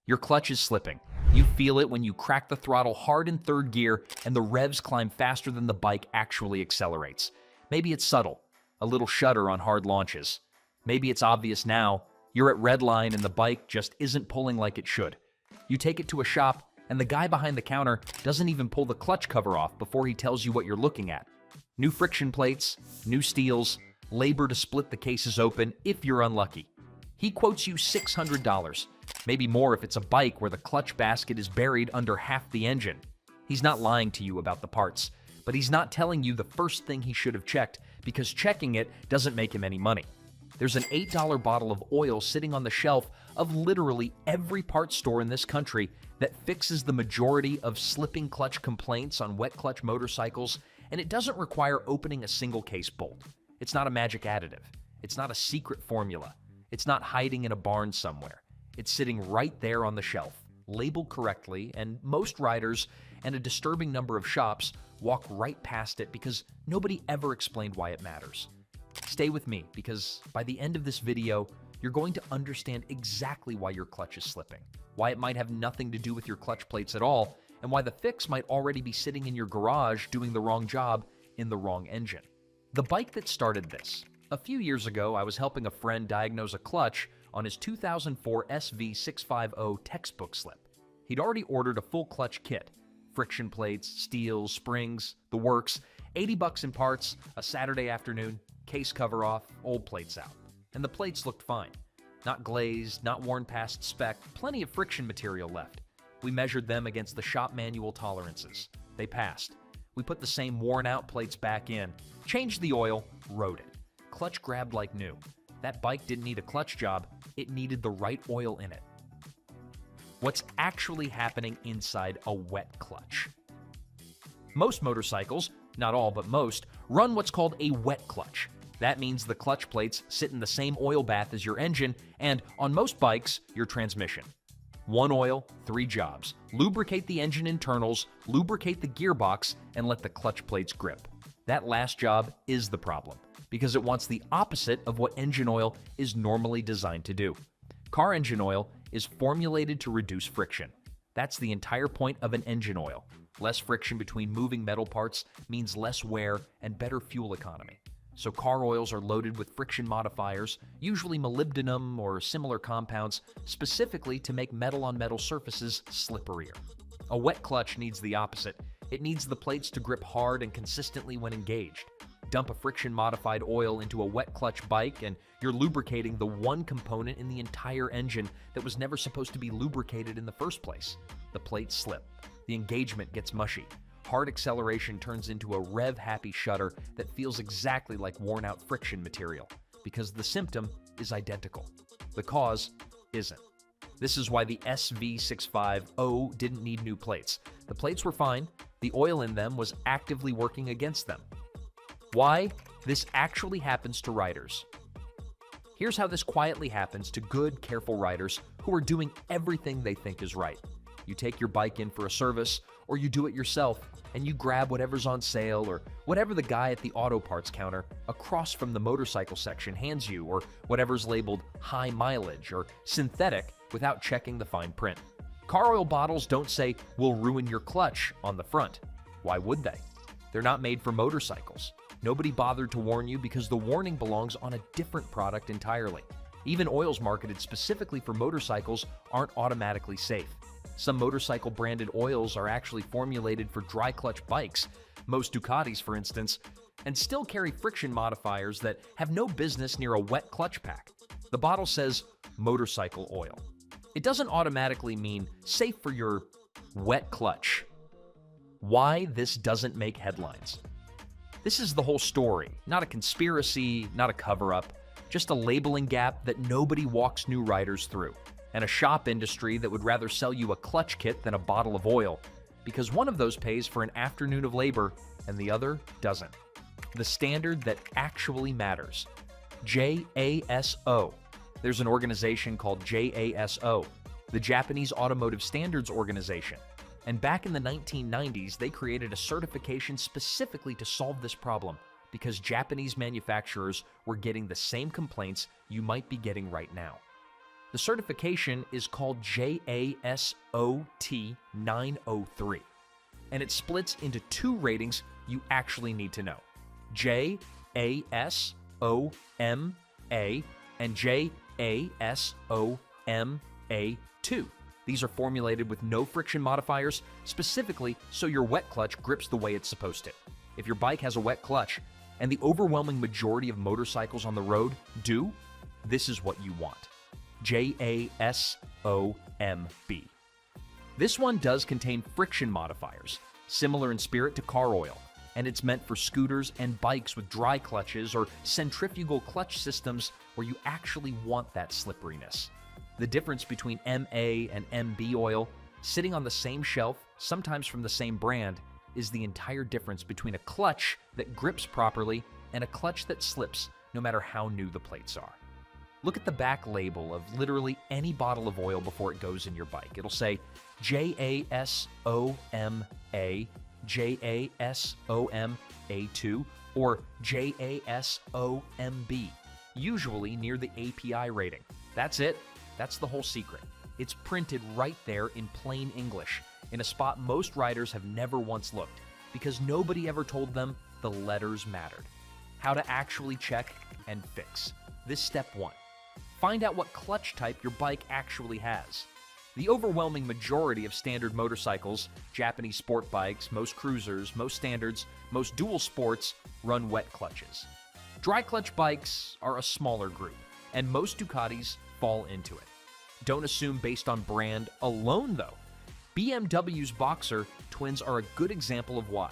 Your clutch is slipping. You feel it when you crack the throttle hard in third gear and the revs climb faster than the bike actually accelerates. Maybe it's subtle, a little shudder on hard launches. Maybe it's obvious now. You're at red line and the bike just isn't pulling like it should. You take it to a shop and the guy behind the counter doesn't even pull the clutch cover off before he tells you what you're looking at. New friction plates, new steels, labor to split the cases open if you're unlucky. He quotes you $600, maybe more if it's a bike where the clutch basket is buried under half the engine. He's not lying to you about the parts, but he's not telling you the first thing he should have checked because checking it doesn't make him any money. There's an $8 bottle of oil sitting on the shelf of literally every parts store in this country that fixes the majority of slipping clutch complaints on wet clutch motorcycles, and it doesn't require opening a single case bolt. It's not a magic additive. It's not a secret formula. It's not hiding in a barn somewhere. It's sitting right there on the shelf, labeled correctly, and most riders and a disturbing number of shops walk right past it because nobody ever explained why it matters. Stay with me because by the end of this video, you're going to understand exactly why your clutch is slipping, why it might have nothing to do with your clutch plates at all, and why the fix might already be sitting in your garage doing the wrong job in the wrong engine. The bike that started this. A few years ago, I was helping a friend diagnose a clutch on his 2004 SV650 textbook slip. He'd already ordered a full clutch kit, friction plates, steels, springs, the works, $80 in parts, a Saturday afternoon, case cover off, old plates out. And the plates looked fine. Not glazed, not worn past spec, plenty of friction material left. We measured them against the shop manual tolerances. They passed. We put the same worn out plates back in, changed the oil, rode it. Clutch grabbed like new. That bike didn't need a clutch job, it needed the right oil in it. What's actually happening inside a wet clutch? Most motorcycles, not all but most, run what's called a wet clutch. That means the clutch plates sit in the same oil bath as your engine and, on most bikes, your transmission. One oil, three jobs. Lubricate the engine internals, lubricate the gearbox, and let the clutch plates grip. That last job is the problem, because it wants the opposite of what engine oil is normally designed to do. Car engine oil is formulated to reduce friction. That's the entire point of an engine oil. Less friction between moving metal parts means less wear and better fuel economy. So car oils are loaded with friction modifiers, usually molybdenum or similar compounds, specifically to make metal-on-metal surfaces slipperier. A wet clutch needs the opposite. It needs the plates to grip hard and consistently when engaged. Dump a friction-modified oil into a wet clutch bike and you're lubricating the one component in the entire engine that was never supposed to be lubricated in the first place. The plates slip. The engagement gets mushy. Hard acceleration turns into a rev-happy shudder that feels exactly like worn-out friction material, because the symptom is identical. The cause isn't. This is why the SV650 didn't need new plates. The plates were fine. The oil in them was actively working against them. Why? This actually happens to riders. Here's how this quietly happens to good, careful riders who are doing everything they think is right. You take your bike in for a service, or you do it yourself, and you grab whatever's on sale or whatever the guy at the auto parts counter across from the motorcycle section hands you, or whatever's labeled high mileage or synthetic without checking the fine print. Car oil bottles don't say, "will ruin your clutch" on the front. Why would they? They're not made for motorcycles. Nobody bothered to warn you because the warning belongs on a different product entirely. Even oils marketed specifically for motorcycles aren't automatically safe. Some motorcycle branded oils are actually formulated for dry clutch bikes, most Ducatis for instance, and still carry friction modifiers that have no business near a wet clutch pack. The bottle says motorcycle oil. It doesn't automatically mean safe for your wet clutch. Why this doesn't make headlines? This is the whole story, not a conspiracy, not a cover-up, just a labeling gap that nobody walks new riders through, and a shop industry that would rather sell you a clutch kit than a bottle of oil, because one of those pays for an afternoon of labor and the other doesn't. The standard that actually matters. JASO. There's an organization called JASO, the Japanese Automotive Standards Organization. And back in the 1990s, they created a certification specifically to solve this problem because Japanese manufacturers were getting the same complaints you might be getting right now. The certification is called JASOT 903, and it splits into two ratings you actually need to know: JASOMA and JASOMA2. These are formulated with no friction modifiers, specifically so your wet clutch grips the way it's supposed to. If your bike has a wet clutch, and the overwhelming majority of motorcycles on the road do, this is what you want. JASOMB. This one does contain friction modifiers, similar in spirit to car oil, and it's meant for scooters and bikes with dry clutches or centrifugal clutch systems where you actually want that slipperiness. The difference between MA and MB oil, sitting on the same shelf, sometimes from the same brand, is the entire difference between a clutch that grips properly and a clutch that slips, no matter how new the plates are. Look at the back label of literally any bottle of oil before it goes in your bike. It'll say JASOMA, JASOMA2, or JASOMB, usually near the API rating. That's it. That's the whole secret. It's printed right there in plain English, in a spot most riders have never once looked, because nobody ever told them the letters mattered. How to actually check and fix. This step 1. Find out what clutch type your bike actually has. The overwhelming majority of standard motorcycles, Japanese sport bikes, most cruisers, most standards, most dual sports run wet clutches. Dry clutch bikes are a smaller group, and most Ducatis fall into it. Don't assume based on brand alone, though. BMW's Boxer twins are a good example of why.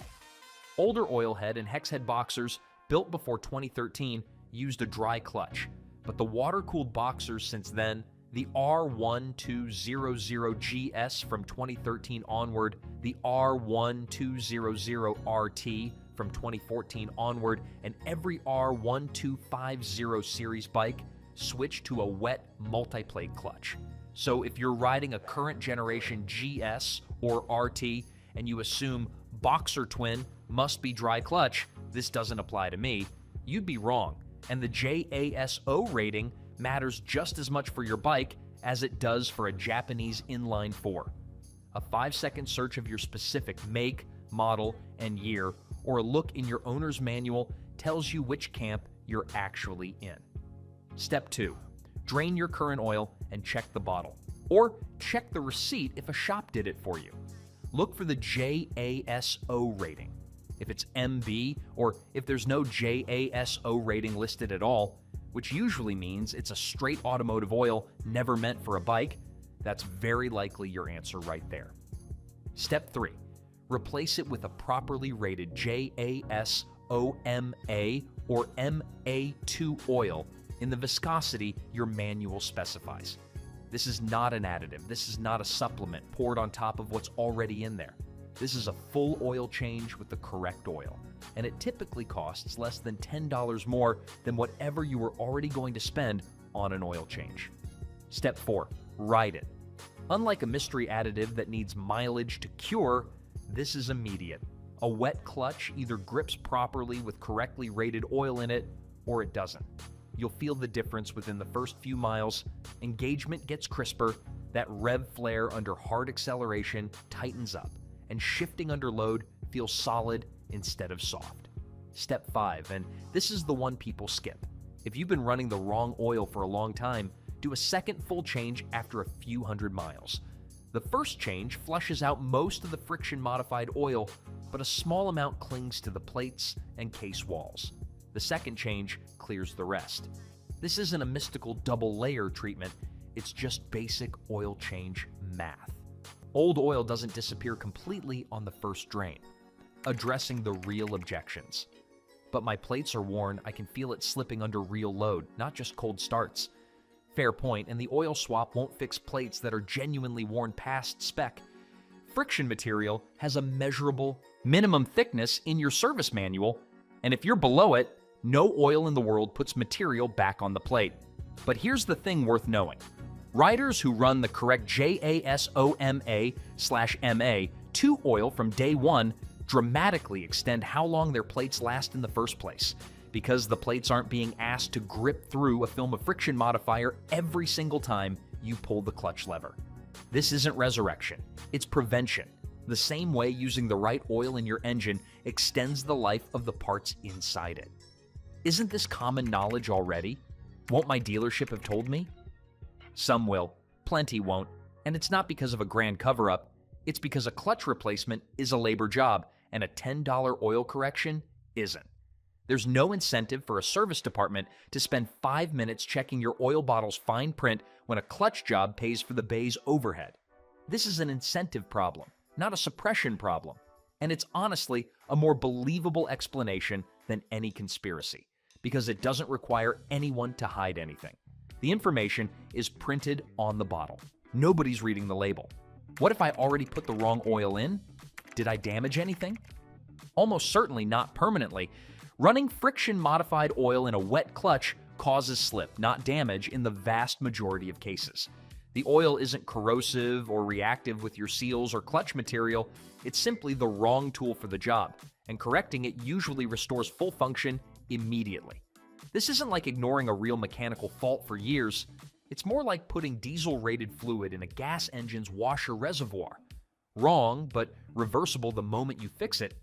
Older oil head and hex head Boxers built before 2013 used a dry clutch, but the water-cooled Boxers since then, the R1200GS from 2013 onward, the R1200RT from 2014 onward, and every R1250 series bike switch to a wet multi-plate clutch. So if you're riding a current generation GS or RT and you assume Boxer twin must be dry clutch, this doesn't apply to me, you'd be wrong. And the JASO rating matters just as much for your bike as it does for a Japanese inline 4. A 5-second search of your specific make, model, and year, or a look in your owner's manual tells you which camp you're actually in. Step 2. Drain your current oil and check the bottle. Or check the receipt if a shop did it for you. Look for the JASO rating. If it's MB, or if there's no JASO rating listed at all, which usually means it's a straight automotive oil never meant for a bike, that's very likely your answer right there. Step 3. Replace it with a properly rated JASOMA or MA2 oil in the viscosity your manual specifies. This is not an additive. This is not a supplement poured on top of what's already in there. This is a full oil change with the correct oil, and it typically costs less than $10 more than whatever you were already going to spend on an oil change. Step 4. Ride it. Unlike a mystery additive that needs mileage to cure, this is immediate. A wet clutch either grips properly with correctly rated oil in it, or it doesn't. You'll feel the difference within the first few miles. Engagement gets crisper, that rev flare under hard acceleration tightens up, and shifting under load feels solid instead of soft. Step 5, and this is the one people skip. If you've been running the wrong oil for a long time, do a second full change after a few hundred miles. The first change flushes out most of the friction-modified oil, but a small amount clings to the plates and case walls. The second change clears the rest. This isn't a mystical double-layer treatment, it's just basic oil change math. Old oil doesn't disappear completely on the first drain. Addressing the real objections. But my plates are worn, I can feel it slipping under real load, not just cold starts. Fair point, and the oil swap won't fix plates that are genuinely worn past spec. Friction material has a measurable minimum thickness in your service manual, and if you're below it, no oil in the world puts material back on the plate. But here's the thing worth knowing. Riders who run the correct JASOMA/MA2 oil from day one dramatically extend how long their plates last in the first place, because the plates aren't being asked to grip through a film of friction modifier every single time you pull the clutch lever. This isn't resurrection, it's prevention. The same way using the right oil in your engine extends the life of the parts inside it. Isn't this common knowledge already? Won't my dealership have told me? Some will, plenty won't, and it's not because of a grand cover-up, it's because a clutch replacement is a labor job and a $10 oil correction isn't. There's no incentive for a service department to spend 5 minutes checking your oil bottle's fine print when a clutch job pays for the bay's overhead. This is an incentive problem, not a suppression problem. And it's honestly a more believable explanation than any conspiracy, because it doesn't require anyone to hide anything. The information is printed on the bottle. Nobody's reading the label. What if I already put the wrong oil in? Did I damage anything? Almost certainly not permanently. Running friction-modified oil in a wet clutch causes slip, not damage, in the vast majority of cases. The oil isn't corrosive or reactive with your seals or clutch material, it's simply the wrong tool for the job, and correcting it usually restores full function immediately. This isn't like ignoring a real mechanical fault for years, it's more like putting diesel-rated fluid in a gas engine's washer reservoir. Wrong, but reversible the moment you fix it.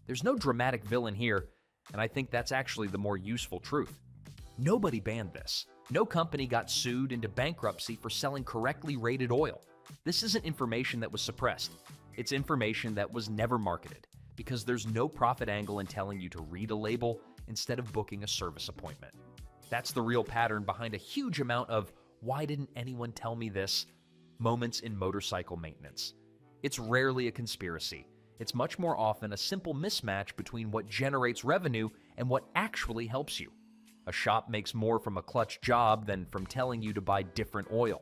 There's no dramatic villain here, and I think that's actually the more useful truth. Nobody banned this. No company got sued into bankruptcy for selling correctly rated oil. This isn't information that was suppressed. It's information that was never marketed, because there's no profit angle in telling you to read a label instead of booking a service appointment. That's the real pattern behind a huge amount of "why didn't anyone tell me this?" moments in motorcycle maintenance. It's rarely a conspiracy. It's much more often a simple mismatch between what generates revenue and what actually helps you. A shop makes more from a clutch job than from telling you to buy different oil.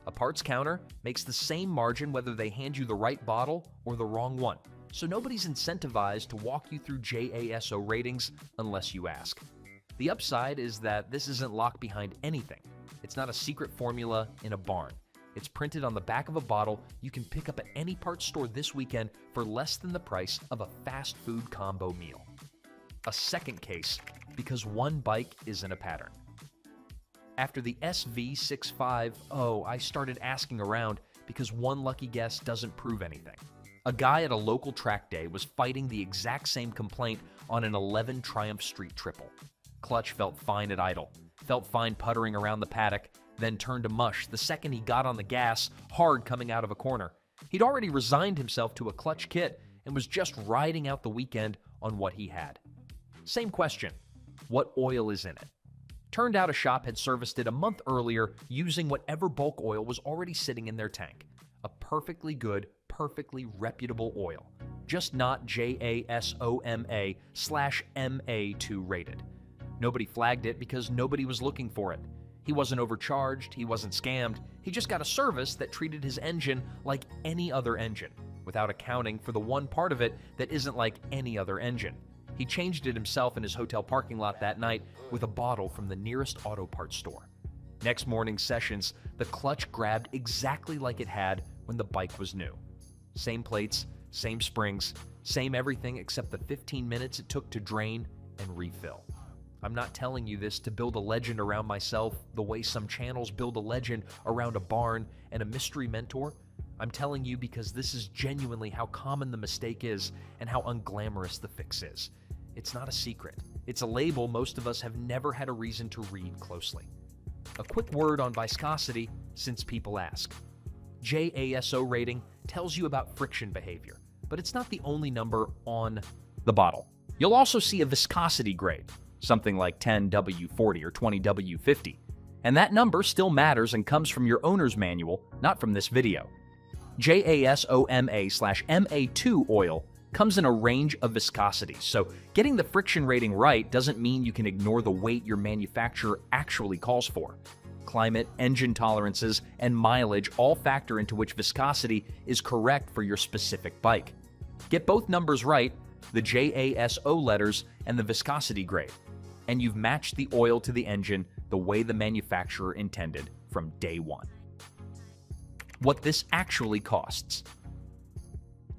A parts counter makes the same margin whether they hand you the right bottle or the wrong one. So nobody's incentivized to walk you through JASO ratings unless you ask. The upside is that this isn't locked behind anything. It's not a secret formula in a barn. It's printed on the back of a bottle you can pick up at any parts store this weekend for less than the price of a fast food combo meal. A second case, because one bike isn't a pattern. After the SV65, I started asking around because one lucky guess doesn't prove anything. A guy at a local track day was fighting the exact same complaint on an 11 Triumph Street Triple. Clutch felt fine at idle, felt fine puttering around the paddock, then turned to mush the second he got on the gas, hard coming out of a corner. He'd already resigned himself to a clutch kit and was just riding out the weekend on what he had. Same question, what oil is in it? Turned out a shop had serviced it a month earlier using whatever bulk oil was already sitting in their tank. A perfectly good, perfectly reputable oil, just not JASOMA/MA2 rated. Nobody flagged it because nobody was looking for it. He wasn't overcharged, he wasn't scammed, he just got a service that treated his engine like any other engine, without accounting for the one part of it that isn't like any other engine. He changed it himself in his hotel parking lot that night with a bottle from the nearest auto parts store. Next morning's sessions, the clutch grabbed exactly like it had when the bike was new. Same plates, same springs, same everything except the 15 minutes it took to drain and refill. I'm not telling you this to build a legend around myself the way some channels build a legend around a barn and a mystery mentor. I'm telling you because this is genuinely how common the mistake is and how unglamorous the fix is. It's not a secret. It's a label most of us have never had a reason to read closely. A quick word on viscosity, since people ask. JASO rating tells you about friction behavior, but it's not the only number on the bottle. You'll also see a viscosity grade, something like 10W40 or 20W50, and that number still matters and comes from your owner's manual, not from this video. JASOMA/MA2 oil comes in a range of viscosities, so getting the friction rating right doesn't mean you can ignore the weight your manufacturer actually calls for. Climate, engine tolerances, and mileage all factor into which viscosity is correct for your specific bike. Get both numbers right, the JASO letters and the viscosity grade, and you've matched the oil to the engine the way the manufacturer intended from day one. What this actually costs.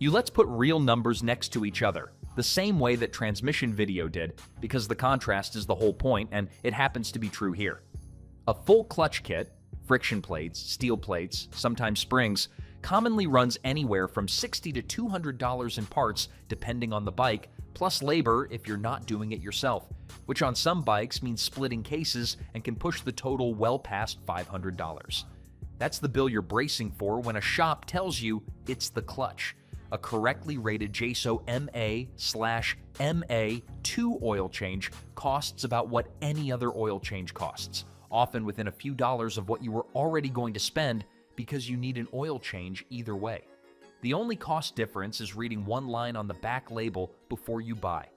Let's put real numbers next to each other, the same way that transmission video did, because the contrast is the whole point, and it happens to be true here. A full clutch kit, friction plates, steel plates, sometimes springs, commonly runs anywhere from $60 to $200 in parts depending on the bike, plus labor if you're not doing it yourself, which on some bikes means splitting cases and can push the total well past $500. That's the bill you're bracing for when a shop tells you it's the clutch. A correctly rated JASO MA/MA2 oil change costs about what any other oil change costs, often within a few dollars of what you were already going to spend because you need an oil change either way. The only cost difference is reading one line on the back label before you buy.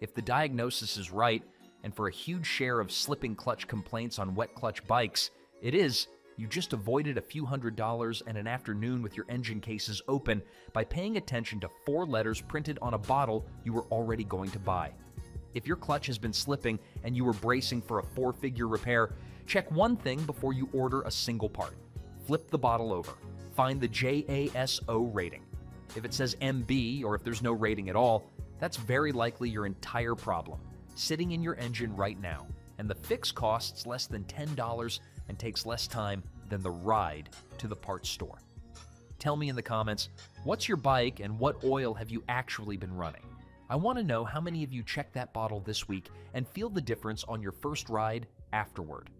If the diagnosis is right, and for a huge share of slipping clutch complaints on wet clutch bikes, it is, you just avoided a few $100s and an afternoon with your engine cases open by paying attention to 4 letters printed on a bottle you were already going to buy. If your clutch has been slipping and you were bracing for a 4-figure repair, check one thing before you order a single part. Flip the bottle over. Find the JASO rating. If it says MB or if there's no rating at all, that's very likely your entire problem, sitting in your engine right now, and the fix costs less than $10 and takes less time than the ride to the parts store. Tell me in the comments, what's your bike and what oil have you actually been running? I want to know how many of you checked that bottle this week and feel the difference on your first ride afterward.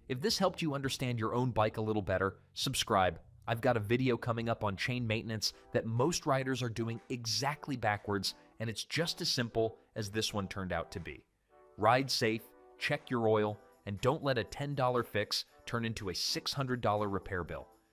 If this helped you understand your own bike a little better, subscribe. I've got a video coming up on chain maintenance that most riders are doing exactly backwards, and it's just as simple as this one turned out to be. Ride safe, check your oil, and don't let a $10 fix turn into a $600 repair bill.